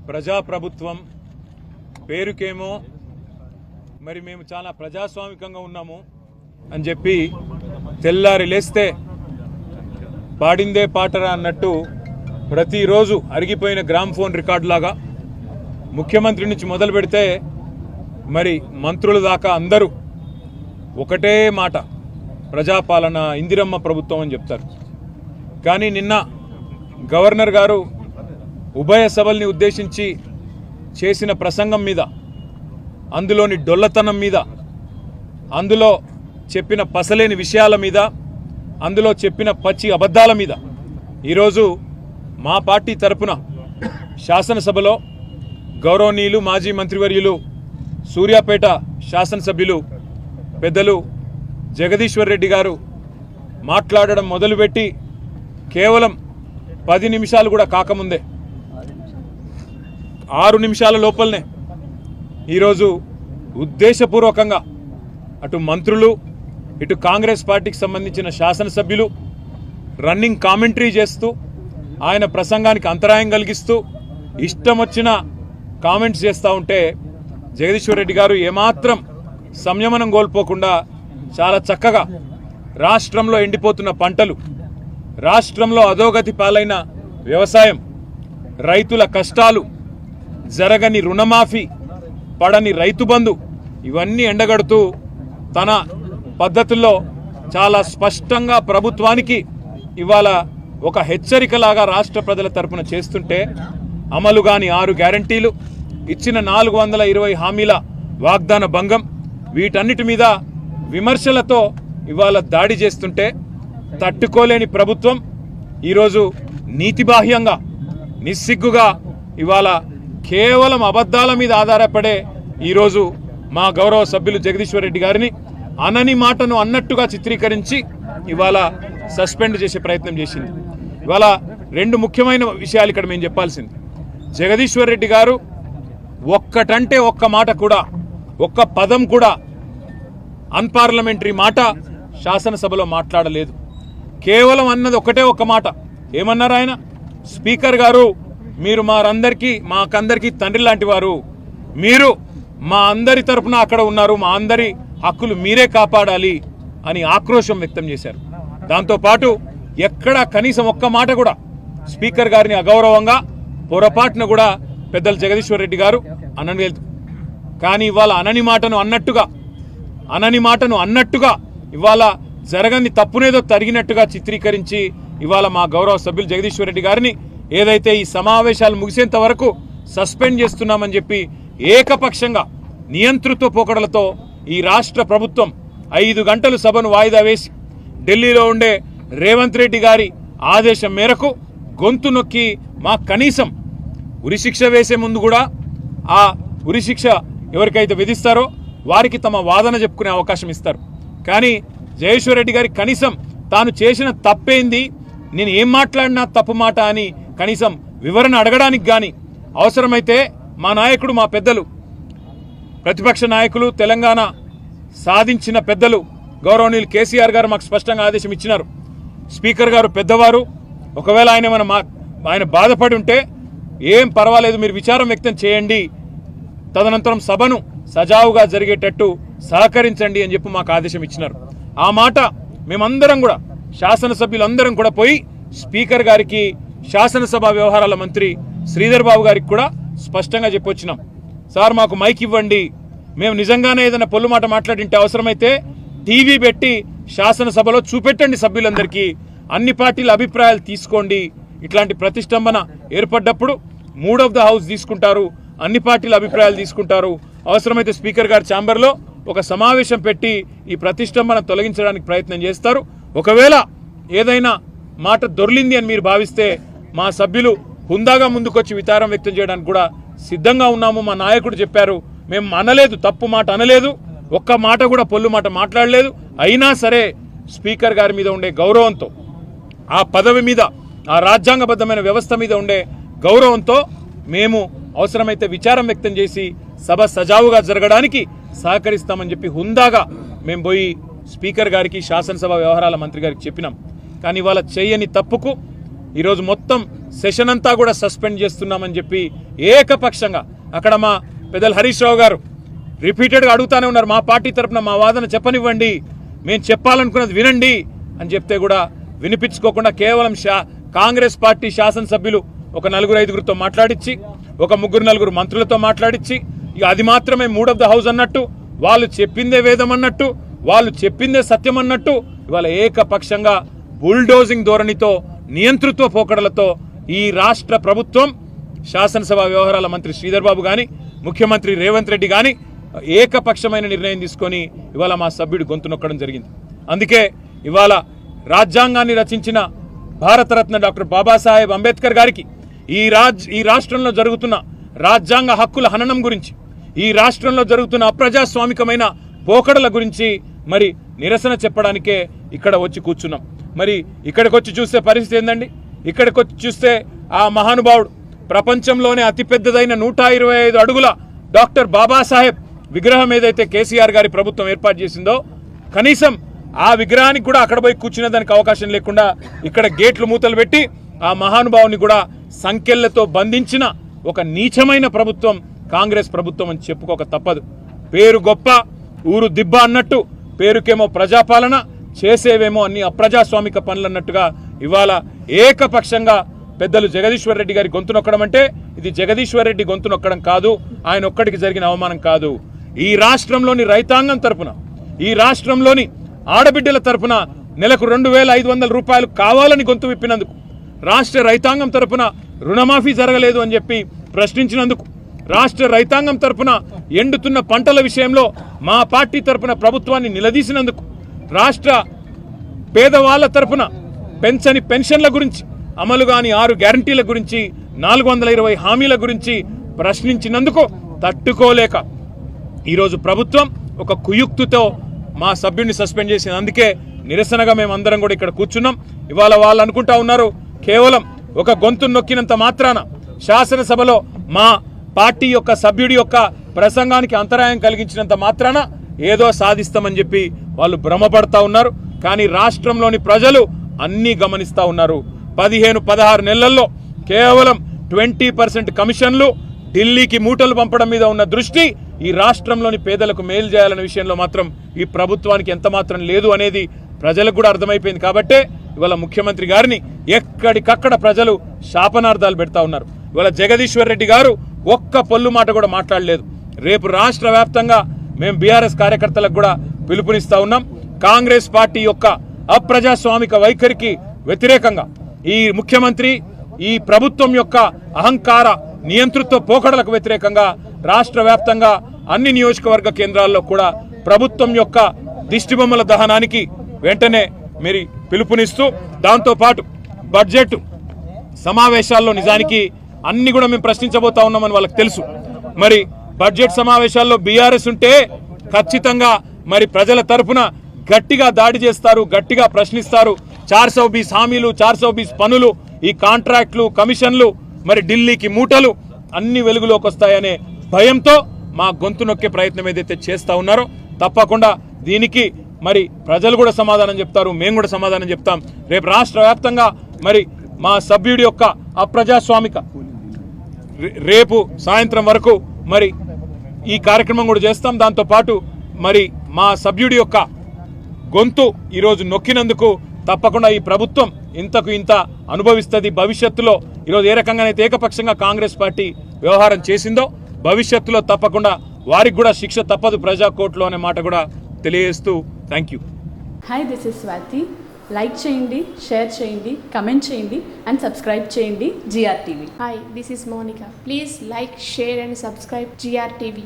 ప్రజాప్రభుత్వం పేరుకేమో మరి మేము చాలా ప్రజాస్వామికంగా ఉన్నాము అని చెప్పి తెల్లారి లేస్తే పాడిందే పాటరా అన్నట్టు ప్రతిరోజు అరిగిపోయిన గ్రామ్ఫోన్ రికార్డులాగా ముఖ్యమంత్రి నుంచి మొదలు పెడితే మరి మంత్రుల దాకా అందరూ ఒకటే మాట ప్రజాపాలన ఇందిరమ్మ ప్రభుత్వం అని చెప్తారు. కానీ నిన్న గవర్నర్ గారు ఉభయ సభల్ని ఉద్దేశించి చేసిన ప్రసంగం మీద, అందులోని డొల్లతనం మీద, అందులో చెప్పిన పసలేని విషయాల మీద, అందులో చెప్పిన పచ్చి అబద్ధాల మీద ఈరోజు మా పార్టీ తరపున శాసనసభలో గౌరవనీయులు మాజీ మంత్రివర్యులు సూర్యాపేట శాసనసభ్యులు పెద్దలు జగదీశ్వర్ రెడ్డి గారు మాట్లాడడం మొదలుపెట్టి కేవలం 10 నిమిషాలు కూడా కాకముందే 6 నిమిషాల లోపలనే ఈరోజు ఉద్దేశపూర్వకంగా అటు మంత్రులు ఇటు కాంగ్రెస్ పార్టీకి సంబంధించిన శాసనసభ్యులు రన్నింగ్ కామెంటరీ చేస్తూ ఆయన ప్రసంగానికి అంతరాయం కలిగిస్తూ ఇష్టం వచ్చిన కామెంట్స్ చేస్తూ ఉంటే జగదీశ్వర్ రెడ్డి గారు ఏమాత్రం సంయమనం కోల్పోకుండా చాలా చక్కగా రాష్ట్రంలో ఎండిపోతున్న పంటలు, రాష్ట్రంలో అధోగతి పాలైన వ్యవసాయం, రైతుల కష్టాలు, జరగని రుణమాఫీ, పడని రైతు బంధు ఇవన్నీ ఎండగడుతూ తన పద్ధతుల్లో చాలా స్పష్టంగా ప్రభుత్వానికి ఇవాళ ఒక హెచ్చరికలాగా రాష్ట్ర ప్రజల తరపున చేస్తుంటే అమలు కాని 6 గ్యారంటీలు, ఇచ్చిన 420 హామీల వాగ్దాన భంగం, వీటన్నిటి మీద విమర్శలతో ఇవాళ దాడి చేస్తుంటే తట్టుకోలేని ప్రభుత్వం ఈరోజు నీతిబాహ్యంగా నిస్సిగ్గుగా ఇవాళ కేవలం అబద్ధాల మీద ఆధారపడే ఈరోజు మా గౌరవ సభ్యులు జగదీశ్వర్ రెడ్డి గారిని అనని మాటను అన్నట్టుగా చిత్రీకరించి ఇవాళ సస్పెండ్ చేసే ప్రయత్నం చేసింది. ఇవాళ 2 ముఖ్యమైన విషయాలు ఇక్కడ మేము చెప్పాల్సింది. జగదీశ్వర్ రెడ్డి గారు ఒక్కటంటే ఒక్క మాట కూడా, ఒక్క పదం కూడా అన్పార్లమెంటరీ మాట శాసనసభలో మాట్లాడలేదు. కేవలం అన్నది ఒకటే ఒక్క మాట. ఏమన్నారు ఆయన? స్పీకర్ గారు, మీరు మాకందరికీ తండ్రి లాంటి వారు, మీరు మా అందరి తరపున అక్కడ ఉన్నారు, మా అందరి హక్కులు మీరే కాపాడాలి అని ఆక్రోశం వ్యక్తం చేశారు. దాంతోపాటు ఎక్కడా కనీసం ఒక్క మాట కూడా స్పీకర్ గారిని అగౌరవంగా పొరపాటున కూడా పెద్దలు జగదీశ్వర్ రెడ్డి గారు అనలేదు. కానీ ఇవాళ అనని మాటను అన్నట్టుగా ఇవాళ జరగని తప్పునేదో తరిగినట్టుగా చిత్రీకరించి ఇవాళ మా గౌరవ సభ్యులు జగదీశ్వర్ రెడ్డి గారిని ఏదైతే ఈ సమావేశాలు ముగిసేంత వరకు సస్పెండ్ చేస్తున్నామని చెప్పి ఏకపక్షంగా నియంతృత్వ పోకడలతో ఈ రాష్ట్ర ప్రభుత్వం 5 గంటలు సభను వాయిదా వేసి ఢిల్లీలో ఉండే రేవంత్ రెడ్డి గారి ఆదేశం మేరకు గొంతు నొక్కి మా కనీసం ఉరిశిక్ష వేసే ముందు కూడా ఆ ఉరిశిక్ష ఎవరికైతే విధిస్తారో వారికి తమ వాదన చెప్పుకునే అవకాశం ఇస్తారు. కానీ జగదీశ్వర్ రెడ్డి గారి కనీసం తాను చేసిన తప్పేంది, నేను ఏం మాట్లాడినా తప్పు మాట అని కనీసం వివరణ అడగడానికి కానీ, అవసరమైతే మా నాయకుడు, మా పెద్దలు, ప్రతిపక్ష నాయకులు, తెలంగాణ సాధించిన పెద్దలు గౌరవనీయులు కేసీఆర్ గారు మాకు స్పష్టంగా ఆదేశం ఇచ్చినారు. స్పీకర్ గారు పెద్దవారు, ఒకవేళ ఆయన బాధపడి ఉంటే ఏం పర్వాలేదు, మీరు విచారం వ్యక్తం చేయండి, తదనంతరం సభను సజావుగా జరిగేటట్టు సహకరించండి అని చెప్పి మాకు ఆదేశం ఇచ్చినారు. ఆ మాట మేమందరం కూడా, శాసనసభ్యులందరం కూడా పోయి స్పీకర్ గారికి, శాసనసభ వ్యవహారాల మంత్రి శ్రీధర్ బాబు గారికి కూడా స్పష్టంగా చెప్పొచ్చినాం. సార్, మాకు మైక్ ఇవ్వండి, మేము నిజంగానే ఏదైనా పొల్లు మాట మాట్లాడింటే అవసరమైతే టీవీ పెట్టి శాసనసభలో చూపెట్టండి సభ్యులందరికీ, అన్ని పార్టీల అభిప్రాయాలు తీసుకోండి. ఇట్లాంటి ప్రతిష్టంభన ఏర్పడ్డప్పుడు మూడ్ ఆఫ్ ద హౌస్ తీసుకుంటారు, అన్ని పార్టీల అభిప్రాయాలు తీసుకుంటారు. అవసరమైతే స్పీకర్ గారి ఛాంబర్లో ఒక సమావేశం పెట్టి ఈ ప్రతిష్టంభన తొలగించడానికి ప్రయత్నం చేస్తారు. ఒకవేళ ఏదైనా మాట దొర్లింది అని మీరు భావిస్తే మా సభ్యులు హుందాగా ముందుకొచ్చి విచారం వ్యక్తం చేయడానికి కూడా సిద్ధంగా ఉన్నాము. మా నాయకుడు చెప్పారు, మేము అనలేదు, తప్పు మాట అనలేదు, ఒక్క మాట కూడా పొల్లు మాట మాట్లాడలేదు. అయినా సరే స్పీకర్ గారి మీద ఉండే గౌరవంతో, ఆ పదవి మీద, ఆ రాజ్యాంగబద్ధమైన వ్యవస్థ మీద ఉండే గౌరవంతో మేము అవసరమైతే విచారం వ్యక్తం చేసి సభ సజావుగా జరగడానికి సహకరిస్తామని చెప్పి హుందాగా మేము పోయి స్పీకర్ గారికి, శాసనసభ వ్యవహారాల మంత్రి గారికి చెప్పినాం. కానీ ఇవాళ చేయని తప్పుకు ఈరోజు మొత్తం సెషన్ అంతా కూడా సస్పెండ్ చేస్తున్నామని చెప్పి ఏకపక్షంగా అక్కడ మా పెద్దలు హరీష్ రావు గారు రిపీటెడ్గా అడుగుతానే ఉన్నారు, మా పార్టీ తరఫున మా వాదన చెప్పనివ్వండి, మేము చెప్పాలనుకున్నది వినండి అని చెప్తే కూడా వినిపించుకోకుండా కేవలం కాంగ్రెస్ పార్టీ శాసనసభ్యులు ఒక 4-5గురితో మాట్లాడించి, ఒక 3-4 మంత్రులతో మాట్లాడించి, ఇక అది మాత్రమే మూడ్ ఆఫ్ ద హౌస్ అన్నట్టు, వాళ్ళు చెప్పిందే వేదం అన్నట్టు, వాళ్ళు చెప్పిందే సత్యం అన్నట్టు ఇవాళ ఏకపక్షంగా బుల్డోజింగ్ ధోరణితో, నియంతృత్వ పోకడలతో ఈ రాష్ట్ర ప్రభుత్వం, శాసనసభ వ్యవహారాల మంత్రి శ్రీధర్ బాబు కానీ, ముఖ్యమంత్రి రేవంత్ రెడ్డి కానీ ఏకపక్షమైన నిర్ణయం తీసుకొని ఇవాళ మా సభ్యుడు గొంతు నొక్కడం జరిగింది. అందుకే ఇవాళ రాజ్యాంగాన్ని రచించిన భారతరత్న డాక్టర్ బాబాసాహెబ్ అంబేద్కర్ గారికి ఈ రాష్ట్రంలో జరుగుతున్న రాజ్యాంగ హక్కుల హననం గురించి, ఈ రాష్ట్రంలో జరుగుతున్న అప్రజాస్వామికమైన పోకడల గురించి మరి నిరసన చెప్పడానికే ఇక్కడ వచ్చి కూర్చున్నాం. మరి ఇక్కడికి వచ్చి చూస్తే పరిస్థితి ఏందండి? ఇక్కడికి వచ్చి చూస్తే ఆ మహానుభావుడు ప్రపంచంలోనే అతిపెద్దదైన 125 అడుగుల డాక్టర్ బాబాసాహెబ్ విగ్రహం ఏదైతే కేసీఆర్ గారి ప్రభుత్వం ఏర్పాటు చేసిందో, కనీసం ఆ విగ్రహానికి కూడా అక్కడ పోయి కూర్చునే దానికి అవకాశం లేకుండా ఇక్కడ గేట్లు మూతలు పెట్టి ఆ మహానుభావుని కూడా సంకెళ్లతో బంధించిన ఒక నీచమైన ప్రభుత్వం కాంగ్రెస్ ప్రభుత్వం అని చెప్పుకోక తప్పదు. పేరు గొప్ప ఊరు దిబ్బ అన్నట్టు, పేరుకేమో ప్రజాపాలన, చేసేవేమో అన్ని అప్రజాస్వామిక పనులు అన్నట్టుగా ఇవాళ ఏకపక్షంగా పెద్దలు జగదీశ్వర్ రెడ్డి గారి గొంతు నొక్కడం అంటే ఇది జగదీశ్వర్ రెడ్డి గొంతు నొక్కడం కాదు, ఆయన ఒక్కడికి జరిగిన అవమానం కాదు. ఈ రాష్ట్రంలోని రైతాంగం తరపున, ఈ రాష్ట్రంలోని ఆడబిడ్డల తరపున నెలకు 2,500 రూపాయలు కావాలని గొంతు విప్పినందుకు, రాష్ట్ర రైతాంగం తరపున రుణమాఫీ జరగలేదు అని చెప్పి ప్రశ్నించినందుకు, రాష్ట్ర రైతాంగం తరపున ఎండుతున్న పంటల విషయంలో మా పార్టీ తరపున ప్రభుత్వాన్ని నిలదీసినందుకు, రాష్ట్ర పేదవాళ్ల తరపున పెంచని పెన్షన్ల గురించి, అమలు కాని 6 గ్యారంటీల గురించి, 420 హామీల గురించి ప్రశ్నించినందుకు తట్టుకోలేక ఈరోజు ప్రభుత్వం ఒక కుయుక్తితో మా సభ్యుడిని సస్పెండ్ చేసింది. అందుకే నిరసనగా మేమందరం కూడా ఇక్కడ కూర్చున్నాం. ఇవాళ వాళ్ళు అనుకుంటా ఉన్నారు కేవలం ఒక గొంతు నొక్కినంత మాత్రాన, శాసనసభలో మా పార్టీ యొక్క సభ్యుడి యొక్క ప్రసంగానికి అంతరాయం కలిగించినంత మాత్రాన ఏదో సాధిస్తామని చెప్పి వాళ్ళు భ్రమపడతా ఉన్నారు. కానీ రాష్ట్రంలోని ప్రజలు అన్నీ గమనిస్తూ ఉన్నారు. 15-16 నెలల్లో కేవలం 20% కమిషన్లు, ఢిల్లీకి మూటలు పంపడం మీద ఉన్న దృష్టి ఈ రాష్ట్రంలోని పేదలకు మేలు చేయాలనే విషయంలో మాత్రం ఈ ప్రభుత్వానికి ఎంత మాత్రం లేదు అనేది ప్రజలకు కూడా అర్థమైపోయింది. కాబట్టే ఇవాళ ముఖ్యమంత్రి గారిని ఎక్కడికక్కడ ప్రజలు శాపనార్థాలు పెడతా ఉన్నారు. ఇవాళ జగదీశ్వర్ రెడ్డి గారు ఒక్క పొల్లు మాట కూడా మాట్లాడలేదు. రేపు రాష్ట్ర వ్యాప్తంగా మేము బీఆర్ఎస్ కార్యకర్తలకు కూడా పిలుపునిస్తా ఉన్నాం. కాంగ్రెస్ పార్టీ యొక్క అప్రజాస్వామిక వైఖరికి వ్యతిరేకంగా, ఈ ముఖ్యమంత్రి, ఈ ప్రభుత్వం యొక్క అహంకార నియంతృత్వ పోకడలకు వ్యతిరేకంగా రాష్ట్ర వ్యాప్తంగా అన్ని నియోజకవర్గ కేంద్రాల్లో కూడా ప్రభుత్వం యొక్క దిష్టిబొమ్మల దహనానికి వెంటనే మీరు పిలుపునిస్తూ, దాంతోపాటు బడ్జెట్ సమావేశాల్లో నిజానికి అన్ని కూడా మేము ప్రశ్నించబోతా ఉన్నామని వాళ్ళకి తెలుసు. మరి బడ్జెట్ సమావేశాల్లో బీఆర్ఎస్ ఉంటే ఖచ్చితంగా మరి ప్రజల తరఫున గట్టిగా దాడి చేస్తారు, గట్టిగా ప్రశ్నిస్తారు. 420 హామీలు, 420 పనులు, ఈ కాంట్రాక్టులు, కమిషన్లు, మరి ఢిల్లీకి మూటలు అన్ని వెలుగులోకి వస్తాయనే భయంతో మా గొంతు నొక్కే ప్రయత్నం ఏదైతే చేస్తా ఉన్నారో తప్పకుండా దీనికి మరి ప్రజలు కూడా సమాధానం చెప్తారు, మేము కూడా సమాధానం చెప్తాం. రేపు రాష్ట్ర వ్యాప్తంగా మరి మా సభ్యుడి యొక్క అప్రజాస్వామిక రేపు సాయంత్రం వరకు మరి ఈ కార్యక్రమం కూడా చేస్తాం. దాంతోపాటు మరి మా సభ్యుడి యొక్క గొంతు ఈరోజు నొక్కినందుకు తప్పకుండా ఈ ప్రభుత్వం ఇంతకు ఇంత అనుభవిస్తుంది. భవిష్యత్తులో ఈరోజు ఏ రకంగానైతే ఏకపక్షంగా కాంగ్రెస్ పార్టీ వ్యవహారం చేసిందో భవిష్యత్తులో తప్పకుండా వారికి కూడా శిక్ష తప్పదు ప్రజా కోర్టులో అనే మాట కూడా తెలియజేస్తూ thank you. Hi, this is Swathi. Like చేయండి, షేర్ చేయండి, కమెంట్ చేయండి అండ్ సబ్స్క్రైబ్ చేయండి GRTV. Hi, this is Monica. Please like, share and subscribe GRTV.